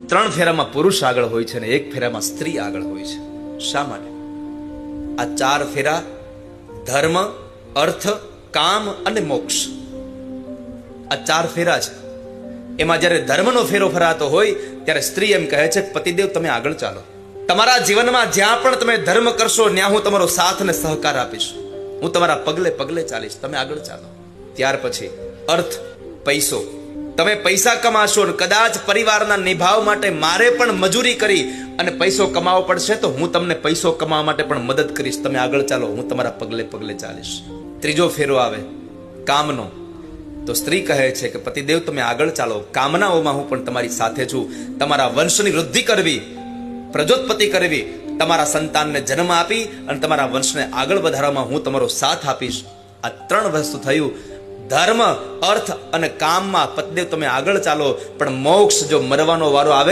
ત્રણ ફેરામાં પુરુષ આગળ હોય છે અને એક ફેરામાં સ્ત્રી આગળ હોય છે. શા માટે? આ ચાર ફેરા ધર્મ, અર્થ, કામ અને મોક્ષ, આ ચાર ફેરા છે. એમાં જ્યારે ધર્મનો ફેરો ફરાતો હોય ત્યારે સ્ત્રી એમ કહે છે, પતિદેવ તમે આગળ ચાલો. તમારા જીવનમાં જ્યાં પણ તમે ધર્મ કરશો ત્યાં હું તમારો સાથ અને સહકાર આપીશ. હું તમારા પગલે પગલે ચાલીશ, તમે આગળ ચાલો. ત્યાર પછી અર્થ, પૈસો. તમે પૈસા કમાશો ને કદાચ પરિવારના નિભાવ માટે મારે પણ મજૂરી કરી અને પૈસો કમાવો પડશે તો હું તમને પૈસો કમાવા માટે પણ મદદ કરીશ. તમે આગળ ચાલો, હું તમારા પગલે પગલે ચાલીશ. ત્રીજો ફેરો આવે કામનો. તો સ્ત્રી કહે છે કે પતિદેવ તમે આગળ ચાલો, કામનાઓમાં હું પણ તમારી સાથે છું. તમારા વંશની વૃદ્ધિ કરવી, પ્રજોત્પત્તિ કરવી, તમારા સંતાનને જન્મ આપી અને તમારા વંશને આગળ વધારવામાં હું તમારો સાથ આપીશ. આ ત્રણ વસ્તુ થયું. ધર્મ, અર્થ અને કામમાં પતિદેવ તમે આગળ ચાલો, પણ મોક્ષ જો મરવાનો વારો આવે